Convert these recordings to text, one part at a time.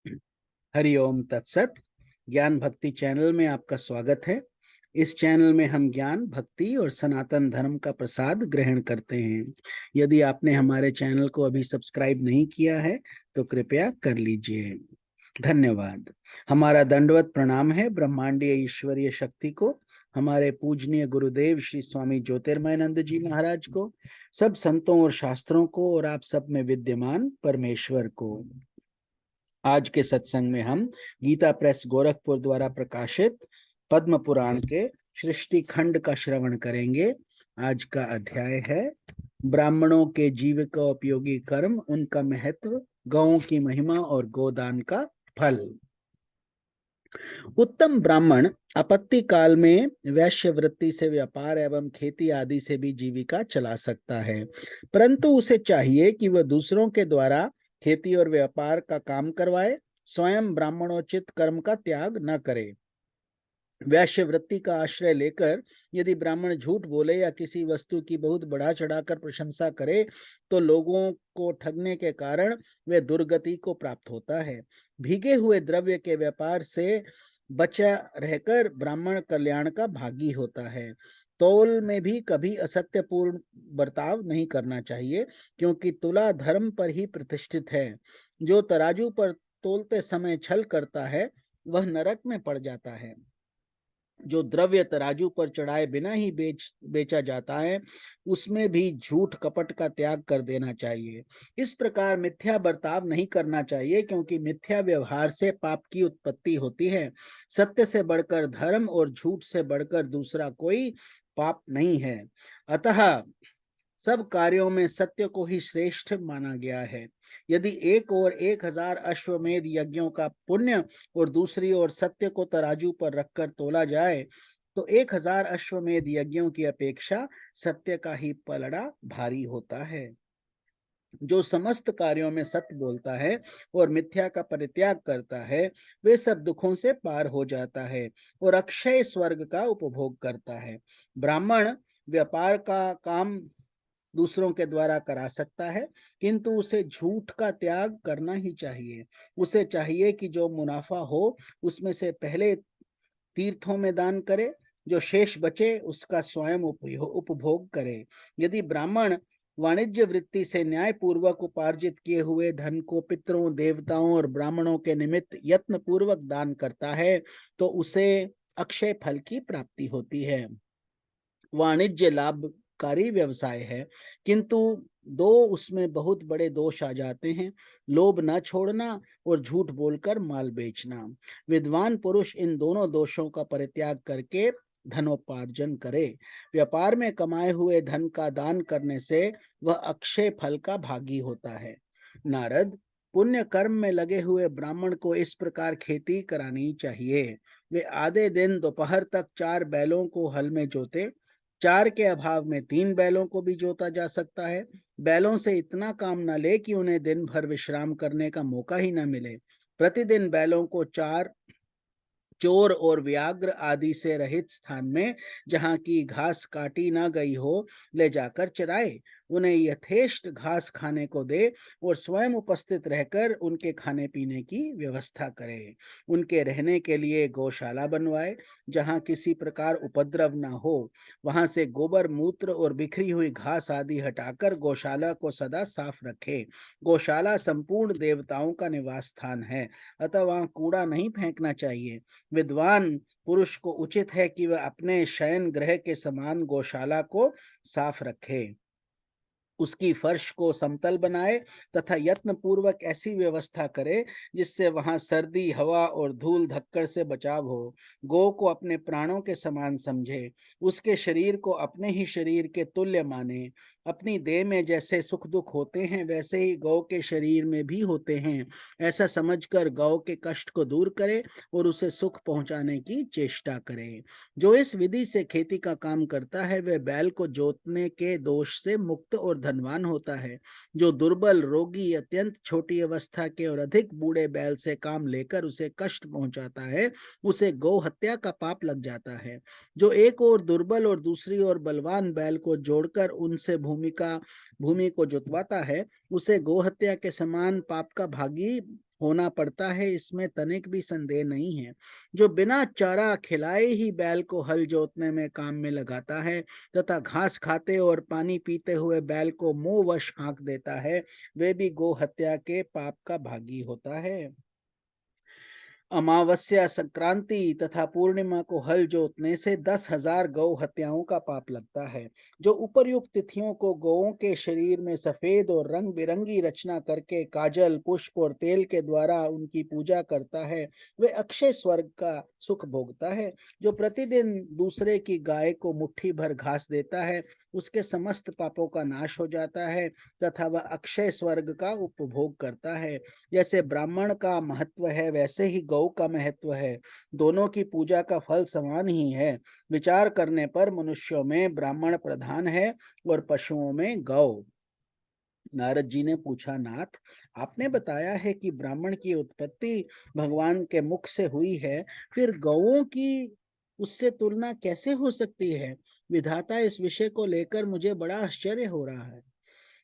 हरिओम तत्सत। ज्ञान भक्ति चैनल में आपका स्वागत है। इस चैनल में हम ज्ञान भक्ति और सनातन धर्म का प्रसाद ग्रहण करते हैं। यदि आपने हमारे चैनल को अभी सब्सक्राइब नहीं किया है तो कृपया कर लीजिए। धन्यवाद। हमारा दंडवत प्रणाम है ब्रह्मांडीय ईश्वरीय शक्ति को, हमारे पूजनीय गुरुदेव श्री स्वामी ज्योतिर्मयानंद जी महाराज को, सब संतों और शास्त्रों को और आप सब में विद्यमान परमेश्वर को। आज के सत्संग में हम गीता प्रेस गोरखपुर द्वारा प्रकाशित पद्म पुराण के सृष्टि खंड का श्रवण करेंगे। आज का अध्याय है ब्राह्मणों के जीविका उपयोगी कर्म, उनका महत्व, गौओं की महिमा और गोदान का फल। उत्तम ब्राह्मण आपत्ति काल में वैश्य वृत्ति से व्यापार एवं खेती आदि से भी जीविका चला सकता है, परंतु उसे चाहिए कि वह दूसरों के द्वारा खेती और व्यापार का काम करवाए, स्वयं ब्राह्मणोचित कर्म का त्याग न करे। वैश्य वृत्ति का आश्रय लेकर यदि ब्राह्मण झूठ बोले या किसी वस्तु की बहुत बढ़ा चढ़ाकर प्रशंसा करे तो लोगों को ठगने के कारण वे दुर्गति को प्राप्त होता है। भीगे हुए द्रव्य के व्यापार से बचा रहकर ब्राह्मण कल्याण का भागी होता है। तौल में भी कभी असत्यपूर्ण बर्ताव नहीं करना चाहिए, क्योंकि तुला धर्म पर ही प्रतिष्ठित है। जो तराजू पर तोलते समय छल करता है वह नरक में पड़ जाता है। जो द्रव्य तराजू पर चढ़ाए बिना ही बेचा जाता है उसमें भी झूठ कपट का त्याग कर देना चाहिए। इस प्रकार मिथ्या बर्ताव नहीं करना चाहिए, क्योंकि मिथ्या व्यवहार से पाप की उत्पत्ति होती है। सत्य से बढ़कर धर्म और झूठ से बढ़कर दूसरा कोई पाप नहीं है। अतः सब कार्यों में सत्य को ही श्रेष्ठ माना गया है। यदि एक और 1000 अश्वमेध यज्ञों का पुण्य और दूसरी ओर सत्य को तराजू पर रखकर तोला जाए तो 1000 अश्वमेध यज्ञों की अपेक्षा सत्य का ही पलड़ा भारी होता है। जो समस्त कार्यों में सत्य बोलता है और मिथ्या का परित्याग करता है वे सब दुखों से पार हो जाता है और अक्षय स्वर्ग का उपभोग करता है। ब्राह्मण व्यापार का काम दूसरों के द्वारा करा सकता है, किंतु उसे झूठ का त्याग करना ही चाहिए। उसे चाहिए कि जो मुनाफा हो उसमें से पहले तीर्थों में दान करे, जो शेष बचे उसका स्वयं उपभोग करे। यदि ब्राह्मण वाणिज्य वृत्ति से न्याय पूर्वक उपार्जित किए हुए धन को पितरों, देवताओं और ब्राह्मणों के निमित्त यत्न पूर्वक दान करता है तो उसे अक्षय फल की प्राप्ति होती है। वाणिज्य लाभकारी व्यवसाय है, किंतु दो उसमें बहुत बड़े दोष आ जाते हैं: लोभ न छोड़ना और झूठ बोलकर माल बेचना। विद्वान पुरुष इन दोनों दोषों का परित्याग करके धनोपार्जन करे। व्यापार में कमाए हुए धन का दान करने से वह अक्षय फल का भागी होता है। नारद, पुण्य कर्म में लगे हुए ब्राह्मण को इस प्रकार खेती करानी चाहिए। वे आधे दिन दोपहर तक 4 बैलों को हल में जोते। 4 के अभाव में 3 बैलों को भी जोता जा सकता है। बैलों से इतना काम न ले कि उन्हें दिन भर विश्राम करने का मौका ही न मिले। प्रतिदिन बैलों को 4 चोर और व्याघ्र आदि से रहित स्थान में, जहाँ की घास काटी न गई हो, ले जाकर चराए। उन्हें यथेष्ट घास खाने को दे और स्वयं उपस्थित रहकर उनके खाने पीने की व्यवस्था करे। उनके रहने के लिए गौशाला बनवाए, जहाँ किसी प्रकार उपद्रव न हो। वहां से गोबर, मूत्र और बिखरी हुई घास आदि हटाकर गौशाला को सदा साफ रखे। गौशाला संपूर्ण देवताओं का निवास स्थान है, अतः वहां कूड़ा नहीं फेंकना चाहिए। विद्वान पुरुष को उचित है कि वह अपने शयन गृह के समान गौशाला को साफ रखे, उसकी फर्श को समतल बनाए तथा यत्न पूर्वक ऐसी व्यवस्था करे जिससे वहां सर्दी, हवा और धूल धक्कड़ से बचाव हो। गौ को अपने प्राणों के समान समझे, उसके शरीर को अपने ही शरीर के तुल्य माने। अपनी देह में जैसे सुख दुख होते हैं वैसे ही गौ के शरीर में भी होते हैं, ऐसा समझकर गौ के कष्ट को दूर करे और उसे सुख पहुंचाने की चेष्टा करे। जो इस विधि से खेती का काम करता है वह बैल को जोतने के दोष से मुक्त और धनवान होता है। जो दुर्बल, रोगी, अत्यंत छोटी अवस्था के और अधिक बूढ़े बैल से काम लेकर उसे कष्ट पहुंचाता है उसे गौ हत्या का पाप लग जाता है। जो एक और दुर्बल और दूसरी ओर बलवान बैल को जोड़कर उनसे भूमि को जुतवाता है, उसे गोहत्या के समान पाप का भागी होना पड़ता है, इसमें तनिक भी संदेह नहीं है। जो बिना चारा खिलाए ही बैल को हल जोतने में काम में लगाता है तथा घास खाते और पानी पीते हुए बैल को मोहवश हाँक देता है, वे भी गो हत्या के पाप का भागी होता है। अमावस्या, संक्रांति तथा पूर्णिमा को हल जोतने से 10,000 गौ हत्याओं का पाप लगता है। जो उपर्युक्त तिथियों को गौओं के शरीर में सफेद और रंग बिरंगी रचना करके काजल, पुष्प और तेल के द्वारा उनकी पूजा करता है, वे अक्षय स्वर्ग का सुख भोगता है। जो प्रतिदिन दूसरे की गाय को मुट्ठी भर घास देता है, उसके समस्त पापों का नाश हो जाता है तथा वह अक्षय स्वर्ग का उपभोग करता है। जैसे ब्राह्मण का महत्व है, वैसे ही गौ का महत्व है। दोनों की पूजा का फल समान ही है। विचार करने पर मनुष्यों में ब्राह्मण प्रधान है और पशुओं में गौ। नारद जी ने पूछा, नाथ, आपने बताया है कि ब्राह्मण की उत्पत्ति भगवान के मुख से हुई है, फिर गौओं की उससे तुलना कैसे हो सकती है? विधाता, इस विषय को लेकर मुझे बड़ा आश्चर्य हो रहा है।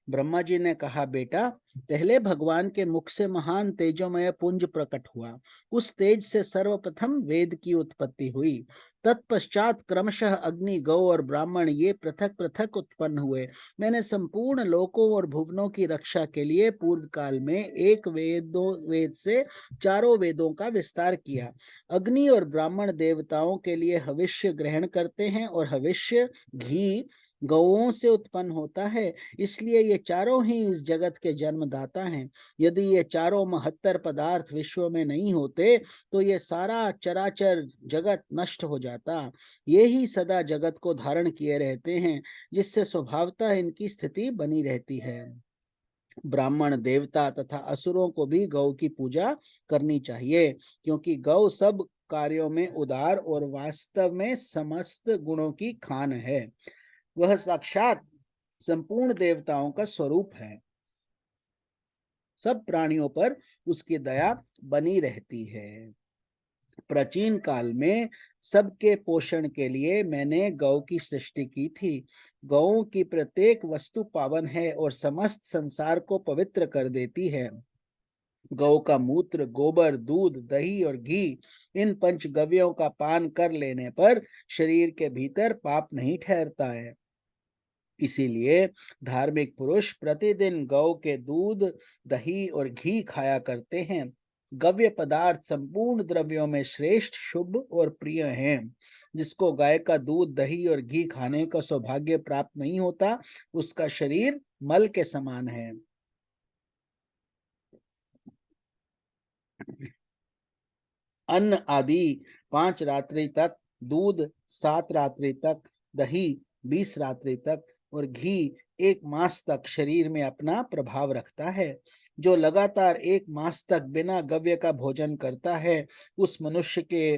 ब्रह्मा जी ने कहा, बेटा, पहले भगवान के मुख से महान तेजोमय पुंज प्रकट हुआ। उस तेज से सर्वप्रथम वेद की उत्पत्ति हुई। तत्पश्चात क्रमशः अग्नि, गौ और ब्राह्मण ये पृथक पृथक उत्पन्न हुए। मैंने संपूर्ण लोकों और भुवनों की रक्षा के लिए पूर्व काल में एक वेद से चारों वेदों का विस्तार किया। अग्नि और ब्राह्मण देवताओं के लिए हविष्य ग्रहण करते हैं और हविष्य घी गौओं से उत्पन्न होता है, इसलिए ये चारों ही इस जगत के जन्मदाता हैं। यदि ये चारों महत्तर पदार्थ विश्व में नहीं होते तो ये सारा चराचर जगत नष्ट हो जाता। ये ही सदा जगत को धारण किए रहते हैं, जिससे स्वभावतः इनकी स्थिति बनी रहती है। ब्राह्मण, देवता तथा असुरों को भी गौ की पूजा करनी चाहिए, क्योंकि गौ सब कार्यों में उदार और वास्तव में समस्त गुणों की खान है। वह साक्षात संपूर्ण देवताओं का स्वरूप है। सब प्राणियों पर उसकी दया बनी रहती है। प्राचीन काल में सबके पोषण के लिए मैंने गौ की सृष्टि की थी। गौ की प्रत्येक वस्तु पावन है और समस्त संसार को पवित्र कर देती है। गौ का मूत्र, गोबर, दूध, दही और घी, इन पंचगव्यों का पान कर लेने पर शरीर के भीतर पाप नहीं ठहरता है। इसीलिए धार्मिक पुरुष प्रतिदिन गौ के दूध, दही और घी खाया करते हैं। गव्य पदार्थ संपूर्ण द्रव्यों में श्रेष्ठ, शुभ और प्रिय हैं। जिसको गाय का दूध, दही और घी खाने का सौभाग्य प्राप्त नहीं होता, उसका शरीर मल के समान है। अन्न आदि 5 रात्रि तक, दूध 7 रात्रि तक, दही 20 रात्रि तक और घी 1 मास तक शरीर में अपना प्रभाव रखता है। जो लगातार 1 मास तक बिना गव्य का भोजन करता है, उस मनुष्य के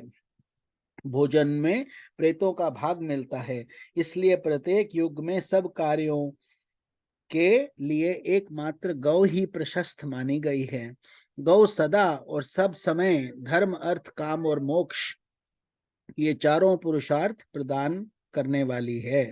भोजन में प्रेतों का भाग मिलता है। इसलिए प्रत्येक युग में सब कार्यों के लिए एकमात्र गौ ही प्रशस्त मानी गई है। गौ सदा और सब समय धर्म, अर्थ, काम और मोक्ष, ये चारों पुरुषार्थ प्रदान करने वाली है।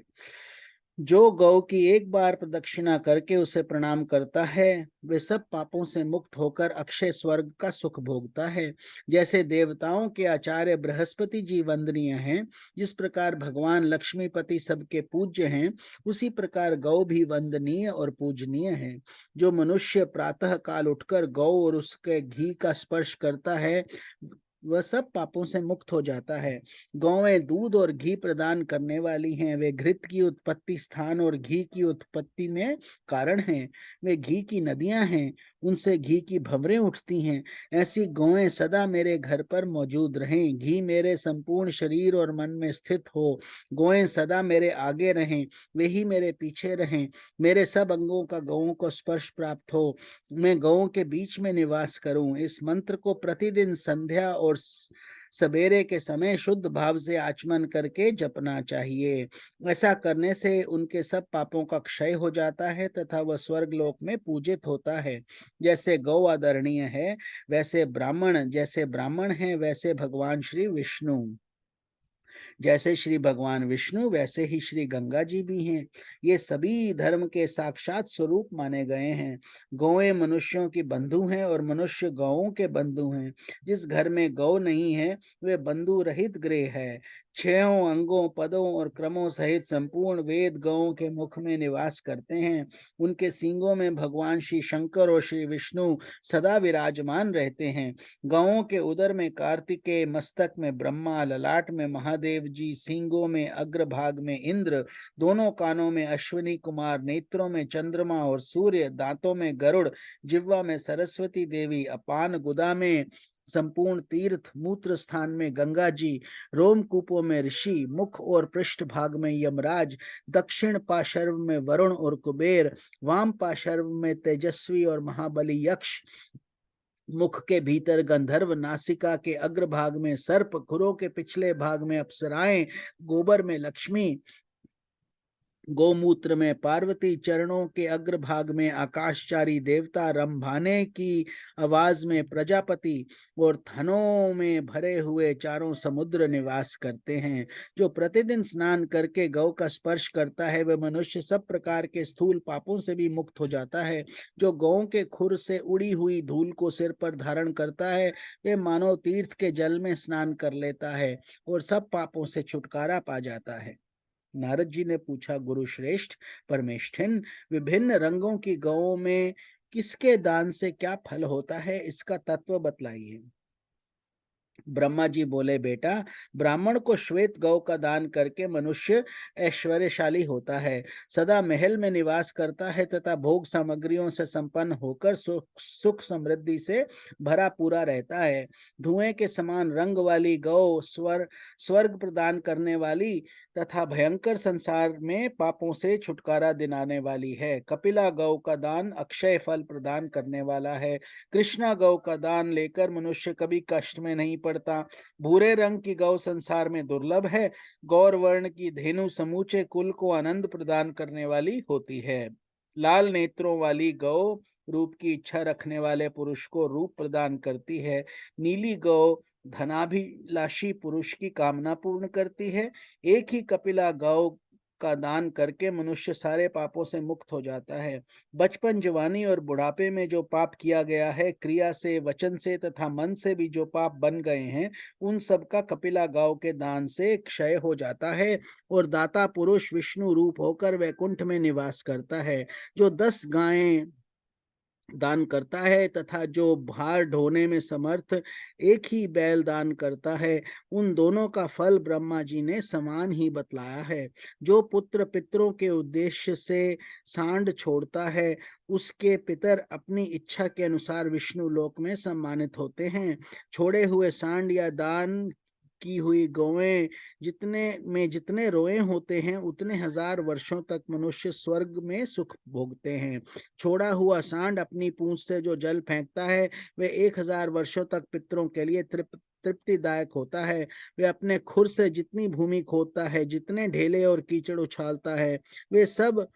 जो गौ की एक बार प्रदक्षिणा करके उसे प्रणाम करता है, वे सब पापों से मुक्त होकर अक्षय स्वर्ग का सुख भोगता है। जैसे देवताओं के आचार्य बृहस्पति जी वंदनीय हैं, जिस प्रकार भगवान लक्ष्मीपति सबके पूज्य हैं, उसी प्रकार गौ भी वंदनीय और पूजनीय है। जो मनुष्य प्रातः काल उठकर गौ और उसके घी का स्पर्श करता है, वह सब पापों से मुक्त हो जाता है। गौएं दूध और घी प्रदान करने वाली हैं। वे घृत की उत्पत्ति स्थान और घी की उत्पत्ति में कारण हैं। वे घी की नदियां हैं, उनसे घी की भंवरें उठती हैं। ऐसी गौएं सदा मेरे घर पर मौजूद रहें। घी मेरे संपूर्ण शरीर और मन में स्थित हो। गौएं सदा मेरे आगे रहें, वे ही मेरे पीछे रहें। मेरे सब अंगों का गौओं को स्पर्श प्राप्त हो। मैं गौओं के बीच में निवास करूं। इस मंत्र को प्रतिदिन संध्या और सवेरे के समय शुद्ध भाव से आचमन करके जपना चाहिए। ऐसा करने से उनके सब पापों का क्षय हो जाता है तथा वह स्वर्ग लोक में पूजित होता है। जैसे गौ आदरणीय है, जैसे ब्राह्मण हैं वैसे भगवान श्री विष्णु। जैसे श्री भगवान विष्णु वैसे ही श्री गंगा जी भी हैं। ये सभी धर्म के साक्षात स्वरूप माने गए हैं। गौएं मनुष्यों की बंधु हैं और मनुष्य गौओं के बंधु हैं। जिस घर में गौ नहीं है वे बंधु रहित गृह है। छहों अंगों, पदों और क्रमों सहित संपूर्ण वेद गौओं के मुख में निवास करते हैं। उनके सींगों में भगवान श्री शंकर और श्री विष्णु सदा विराजमान रहते हैं। गौओं के उदर में कार्तिकेय, मस्तक में ब्रह्मा, ललाट में महादेव जी, सींगों में अग्रभाग में इंद्र, दोनों कानों में अश्विनी कुमार, नेत्रों में चंद्रमा और सूर्य, दांतों में गरुड़, जिह्वा में सरस्वती देवी, अपान गुदा में संपूर्ण तीर्थ, मूत्र स्थान में गंगा जी, रोमकूपों में ऋषि, मुख और पृष्ठ भाग में यमराज, दक्षिण पार्श्व में वरुण और कुबेर, वाम पार्श्व में तेजस्वी और महाबली यक्ष, मुख के भीतर गंधर्व, नासिका के अग्रभाग में सर्प, खुरों के पिछले भाग में अप्सराएं, गोबर में लक्ष्मी, गोमूत्र में पार्वती, चरणों के अग्रभाग में आकाशचारी देवता, रंभाने की आवाज में प्रजापति और थनों में भरे हुए चारों समुद्र निवास करते हैं। जो प्रतिदिन स्नान करके गौ का स्पर्श करता है वह मनुष्य सब प्रकार के स्थूल पापों से भी मुक्त हो जाता है। जो गौ के खुर से उड़ी हुई धूल को सिर पर धारण करता है वह मानव तीर्थ के जल में स्नान कर लेता है और सब पापों से छुटकारा पा जाता है। नारद जी ने पूछा, गुरु श्रेष्ठ, परमेष्ठिन, विभिन्न रंगों की गौओं में किसके दान से क्या फल होता है, इसका तत्व बतलाइए। ब्रह्मा जी बोले, बेटा, ब्राह्मण को श्वेत गौ का दान करके मनुष्य ऐश्वर्यशाली होता है, सदा महल में निवास करता है तथा भोग सामग्रियों से संपन्न होकर सुख समृद्धि से भरा पूरा रहता है। धुएं के समान रंग वाली गौ स्वर्ग प्रदान करने वाली तथा भयंकर संसार में पापों से छुटकारा दिलाने वाली है। कपिला गौ का दान अक्षय फल प्रदान करने वाला है। कृष्णा गौ का दान लेकर मनुष्य कभी कष्ट में नहीं पड़ता। भूरे रंग की गौ संसार में दुर्लभ है। गौर वर्ण की धेनु समूचे कुल को आनंद प्रदान करने वाली होती है। लाल नेत्रों वाली गौ रूप की इच्छा रखने वाले पुरुष को रूप प्रदान करती है। नीली गौ धनाभिलाषी पुरुष की कामना पूर्ण करती है। एक ही कपिला गौ का दान करके मनुष्य सारे पापों से मुक्त हो जाता है। बचपन, जवानी और बुढ़ापे में जो पाप किया गया है, क्रिया से, वचन से तथा मन से भी जो पाप बन गए हैं, उन सब का कपिला गौ के दान से क्षय हो जाता है और दाता पुरुष विष्णु रूप होकर वैकुंठ में निवास करता है। जो 10 गायें दान करता है तथा जो भार ढोने में समर्थ एक ही बैल दान करता है, उन दोनों का फल ब्रह्मा जी ने समान ही बतलाया है। जो पुत्र पितरों के उद्देश्य से सांड छोड़ता है उसके पितर अपनी इच्छा के अनुसार विष्णु लोक में सम्मानित होते हैं। छोड़े हुए सांड या दान की हुई गौएं जितने रोए होते हैं उतने हजार वर्षों तक मनुष्य स्वर्ग में सुख भोगते हैं। छोड़ा हुआ सांड अपनी पूंछ से जो जल फेंकता है वे 1000 वर्षों तक पितरों के लिए तृप्तिदायक होता है। वे अपने खुर से जितनी भूमि खोदता है, जितने ढेले और कीचड़ उछालता है, वे सब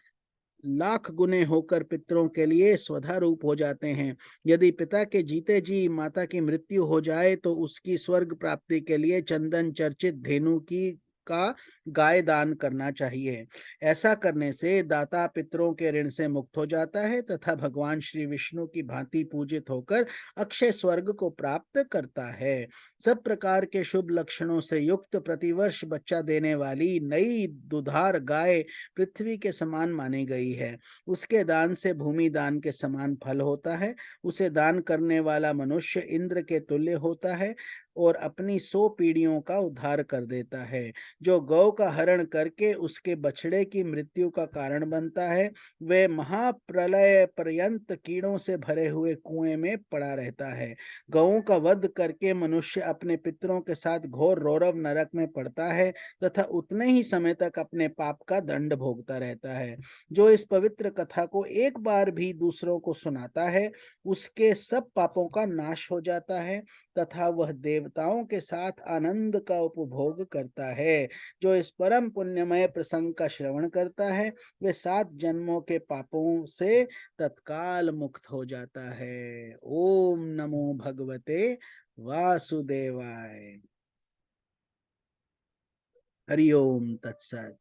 लाख गुने होकर पितरों के लिए स्वधा रूप हो जाते हैं। यदि पिता के जीते जी माता की मृत्यु हो जाए तो उसकी स्वर्ग प्राप्ति के लिए चंदन चर्चित धेनु की का गाय दान करना चाहिए। ऐसा करने से दाता पितरों के ऋण से मुक्त हो जाता है तथा भगवान श्री विष्णु की भांति पूजित होकर अक्षय स्वर्ग को प्राप्त करता है। सब प्रकार के शुभ लक्षणों से युक्त प्रतिवर्ष बच्चा देने वाली नई दुधार गाय पृथ्वी के समान मानी गई है। उसके दान से भूमि दान के समान फल होता है। उसे दान करने वाला मनुष्य इंद्र के तुल्य होता है और अपनी 100 पीढ़ियों का उद्धार कर देता है। जो गौ का हरण करके उसके बछड़े की मृत्यु का कारण बनता है वह महाप्रलय पर्यंत कीड़ों से भरे हुए कुएं में पड़ा रहता है। गौओं का वध करके मनुष्य अपने पितरों के साथ घोर रौरव नरक में पड़ता है तथा उतने ही समय तक अपने पाप का दंड भोगता रहता है। जो इस पवित्र कथा को एक बार भी दूसरों को सुनाता है उसके सब पापों का नाश हो जाता है तथा वह देवताओं के साथ आनंद का उपभोग करता है। जो इस परम पुण्यमय प्रसंग का श्रवण करता है वे 7 जन्मों के पापों से तत्काल मुक्त हो जाता है। ओम नमो भगवते वासुदेवाय। हरिओम तत्सत।